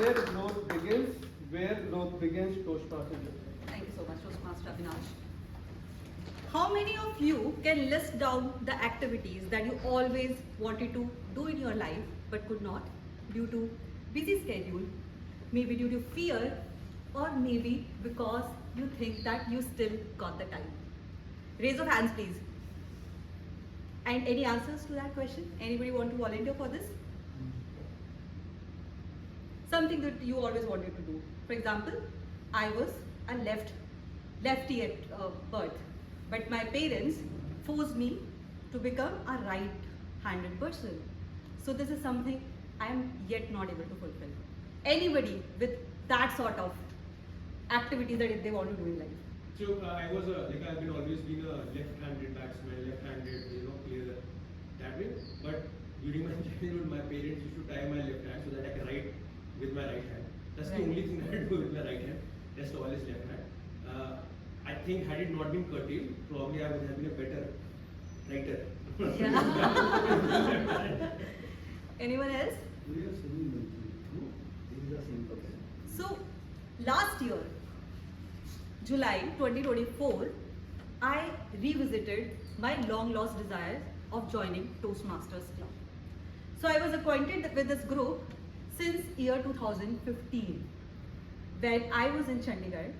where growth begins, Toastmaster. Thank you so much, Toastmaster Avinash. How many of you can list down the activities that you always wanted to do in your life but could not due to busy schedule, maybe due to fear, or maybe because you think that you still got the time? Raise of hands, please. And any answers to that question? Anybody want to volunteer for this? Something that you always wanted to do. For example, I was a lefty at birth, but my parents forced me to become a right-handed person. So this is something I am yet not able to fulfill. Anybody with that sort of activities that they want to do in life? So I've been always been a left-handed batsman, left-handed player that way. But during my childhood, my parents used to tie my left hand so that I can write with my right hand. That's the only thing that I do with my right hand. Rest all is left hand. I think had it not been curtailed, probably I would have been a better writer. Yeah. Anyone else? So last year, July 2024, I revisited my long lost desire of joining Toastmasters Club. So I was acquainted with this group since year 2015. When I was in Chandigarh,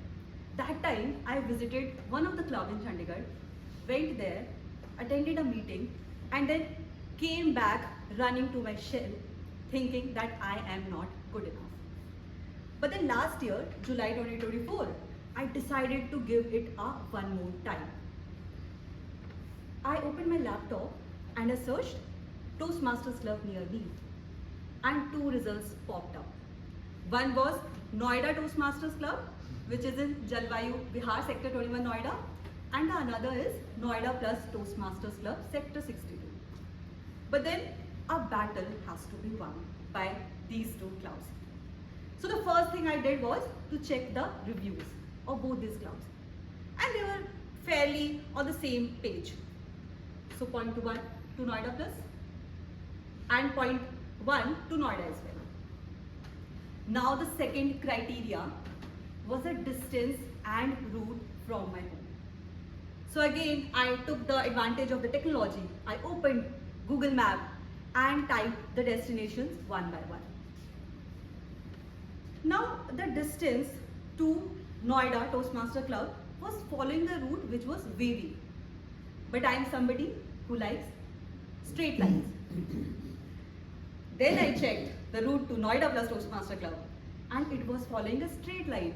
that time I visited one of the club in Chandigarh, went there, attended a meeting, and then came back running to my shell, thinking that I am not good enough. But then last year, July 2024, I decided to give it a one more time. I opened my laptop and I searched Toastmasters Club near me, and two results popped up. One was Noida Toastmasters Club, which is in Jalvayu, Bihar, Sector 21, Noida, and the another is Noida Plus Toastmasters Club, Sector 62. But then a battle has to be won by these two clubs. So the first thing I did was to check the reviews of both these clubs, and they were fairly on the same page. So point 1 to Noida Plus and point 1 to Noida as well. Now the second criteria was the distance and route from my home. So again, I took the advantage of the technology. I opened Google Map and typed the destinations one by one. Now the distance to Noida Toastmaster Club was following the route which was wavy. But I am somebody who likes straight lines. Then I checked the route to Noida Plus Toastmaster Club, and it was following a straight line.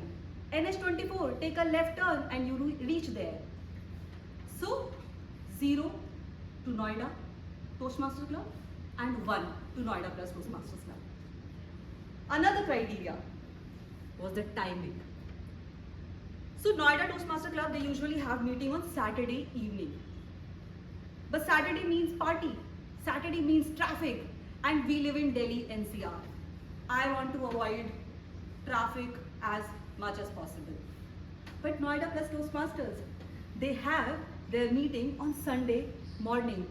NH24, take a left turn and you reach there. So 0 to Noida Toastmaster Club and 1 to Noida Plus Toastmasters Club. Another criteria was the timing. So Noida Toastmaster Club, they usually have meeting on Saturday evening. But Saturday means party, Saturday means traffic, and we live in Delhi NCR. I want to avoid traffic as much as possible. But Noida Plus Toastmasters, they have their meeting on Sunday morning.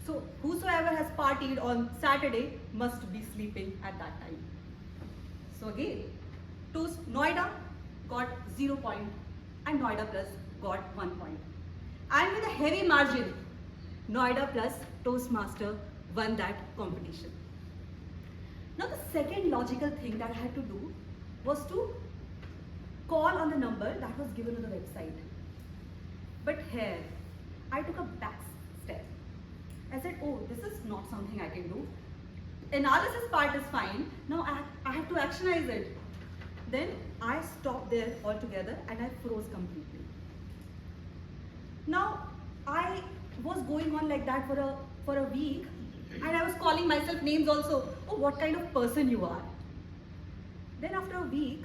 So whosoever has partied on Saturday must be sleeping at that time. So again, Noida got 0 point and Noida Plus got 1 point. And with a heavy margin, Noida Plus Toastmaster won that competition. Now the second logical thing that I had to do was to call on the number that was given on the website. But here, I took a back step. I said, oh, this is not something I can do. Analysis part is fine. Now I have to actionize it. Then I stopped there altogether and I froze completely. Now I was going on like that for a week, and I was calling myself names also. Oh, what kind of person you are. Then after a week,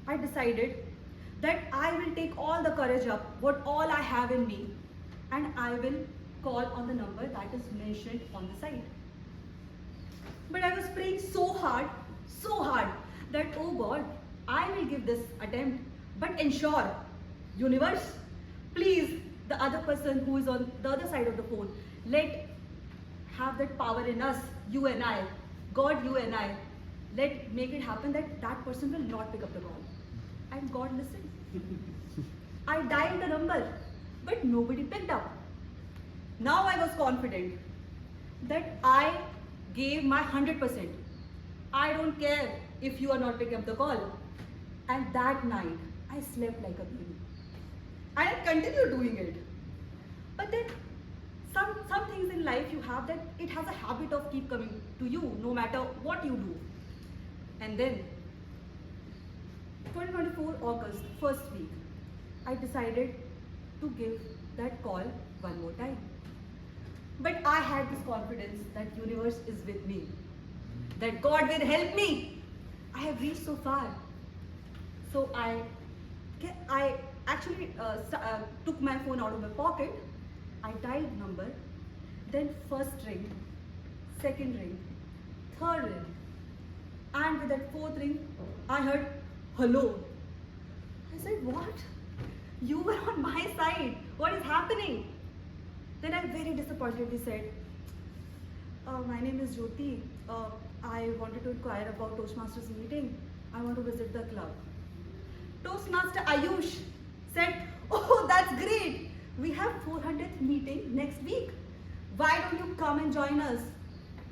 I decided that I will take all the courage up, what all I have in me, and I will call on the number that is mentioned on the site. But I was praying so hard, that oh God, I will give this attempt, but ensure, universe, please, the other person who is on the other side of the phone, let have that power in us, you and I, God, you and I, make it happen that that person will not pick up the call. And God listened. I dialed the number, but nobody picked up. Now I was confident that I gave my 100%. I don't care if you are not picking up the call. And that night, I slept like a baby. And I continued doing it. But then, some things in life you have that it has a habit of keep coming to you no matter what you do. And then, 2024 August, first week, I decided to give that call one more time. But I had this confidence that universe is with me, that God will help me. I have reached so far. So I actually took my phone out of my pocket. I dialed number, then first ring, second ring, third ring, and with that fourth ring, I heard hello. I said, what? You were on my side. What is happening? Then I very disappointedly said, my name is Jyoti. I wanted to inquire about Toastmasters meeting. I want to visit the club. Toastmaster Ayush said, oh, that's great. We have 400th meeting next week. Why don't you come and join us?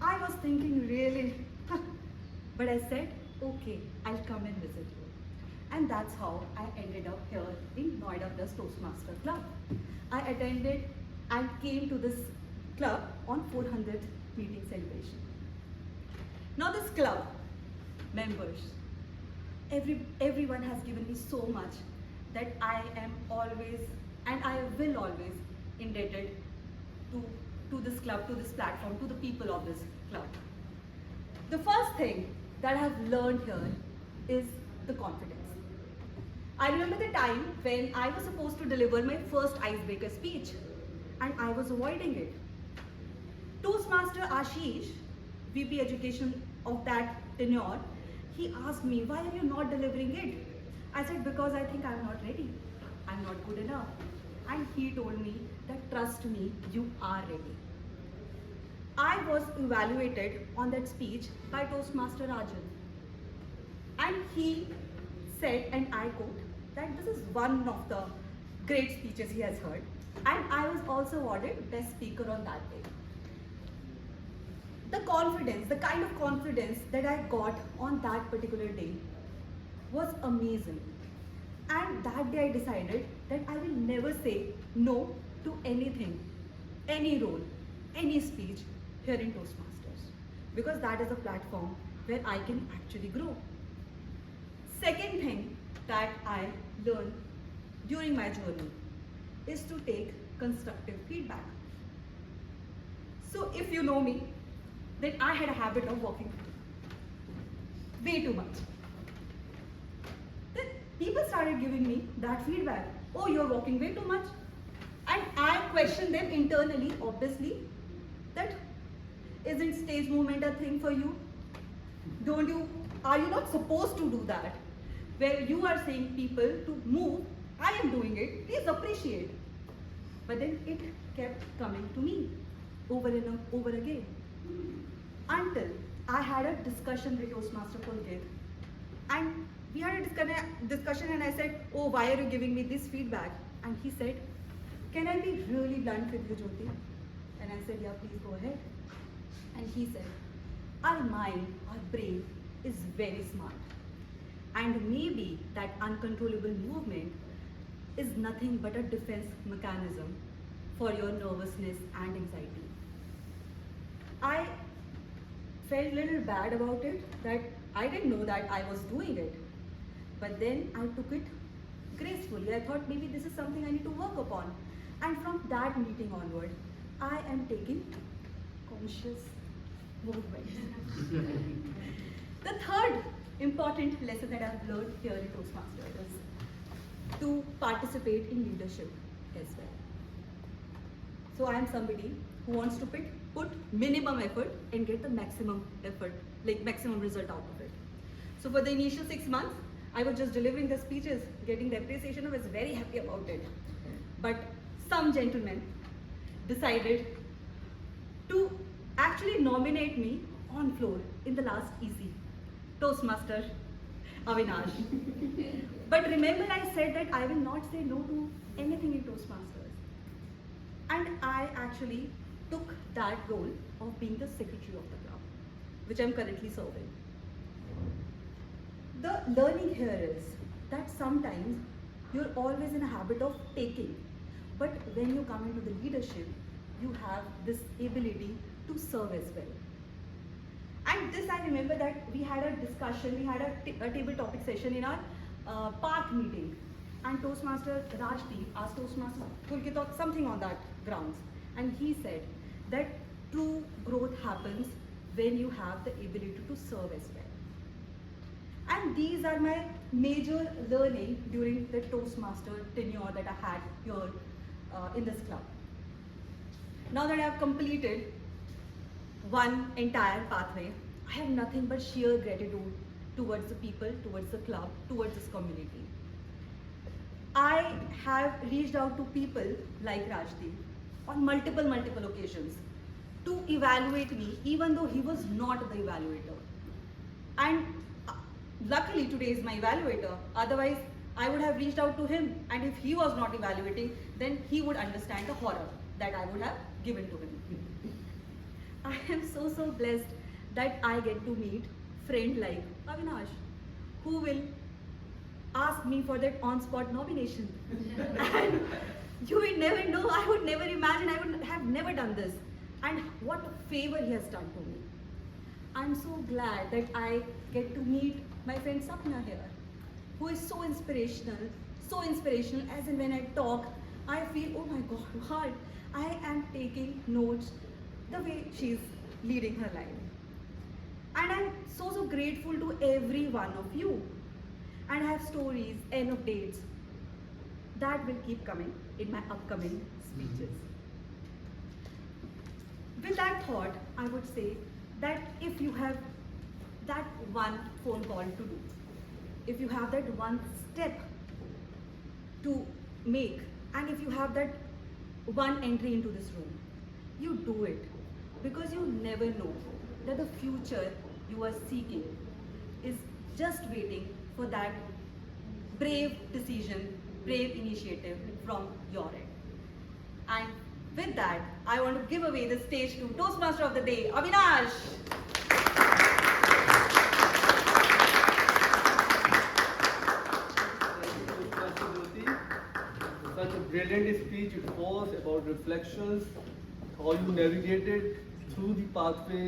I was thinking really. But I said, okay, I'll come and visit you. And that's how I ended up here in Noida Plus Toastmaster Club. I attended and came to this club on 400th meeting celebration. Now this club, members, everyone has given me so much that I am always and I will always indebted to this club, to this platform, to the people of this club. The first thing that I have learned here is the confidence. I remember the time when I was supposed to deliver my first icebreaker speech and I was avoiding it. Toastmaster Ashish, VP Education of that tenure, he asked me, why are you not delivering it? I said, because I think I'm not ready. I'm not good enough. And he told me that trust me, you are ready. I was evaluated on that speech by Toastmaster Rajan. And he said, and I quote, that this is one of the great speeches he has heard. And I was also awarded Best Speaker on that day. The confidence, the kind of confidence that I got on that particular day was amazing. And that day I decided that I will never say no to anything, any role, any speech here in Toastmasters. Because that is a platform where I can actually grow. Second thing that I learned during my journey is to take constructive feedback. So if you know me, then I had a habit of walking way too much. Then people started giving me that feedback. Oh, you're walking way too much. And I questioned them internally, obviously, that isn't stage movement a thing for you? Are you not supposed to do that? Where you are saying people to move, I am doing it, please appreciate. But then it kept coming to me over and over again. Until I had a discussion with Toastmaster Pulkit. And we had a discussion and I said, oh, why are you giving me this feedback? And he said, can I be really blunt with you, Jyoti? And I said, yeah, please go ahead. And he said, our mind, our brain is very smart. And maybe that uncontrollable movement is nothing but a defense mechanism for your nervousness and anxiety. I felt a little bad about it, that I didn't know that I was doing it. But then I took it gracefully. I thought maybe this is something I need to work upon. And from that meeting onward, I am taking conscious movements. The third important lesson that I've learned here in Toastmasters is to participate in leadership as well. So I am somebody who wants to put minimum effort and get the maximum effort, like maximum result out of it. So for the initial 6 months, I was just delivering the speeches, getting the appreciation. I was very happy about it. But some gentlemen decided to actually nominate me on floor in the last EC. Toastmaster Avinash. But remember, I said that I will not say no to anything in Toastmasters. And I actually took that role of being the secretary of the club, which I'm currently serving. The learning here is that sometimes you're always in a habit of taking, but when you come into the leadership, you have this ability to serve as well. And this, I remember that we had a discussion, we had a table topic session in our park meeting, and Toastmaster Rajdeep asked Toastmaster Pulkit something on that grounds, and he said that true growth happens when you have the ability to serve as well. And these are my major learning during the Toastmaster tenure that I had here in this club. Now that I have completed one entire pathway, I have nothing but sheer gratitude towards the people, towards the club, towards this community. I have reached out to people like Rajdeep on multiple occasions to evaluate me, even though he was not the evaluator. And luckily today is my evaluator. Otherwise, I would have reached out to him, and if he was not evaluating, then he would understand the horror that I would have given to him. I am so blessed that I get to meet friend like Avinash, who will ask me for that on-spot nomination. And you will never know, I would never imagine, I would have never done this. And what a favor he has done to me. I'm so glad that I get to meet my friend Sapna here, who is so inspirational as in when I talk, I feel, oh my God, what? I am taking notes the way she's leading her life. And I'm so grateful to every one of you. And I have stories and updates that will keep coming in my upcoming speeches. With that thought, I would say that if you have that one phone call to do, if you have that one step to make, and if you have that one entry into this room, you do it, because you never know that the future you are seeking is just waiting for that brave decision, brave initiative from your end. And with that, I want to give away the stage to Toastmaster of the Day, Avinash. Such a brilliant speech it was about reflections, how you navigated through the pathway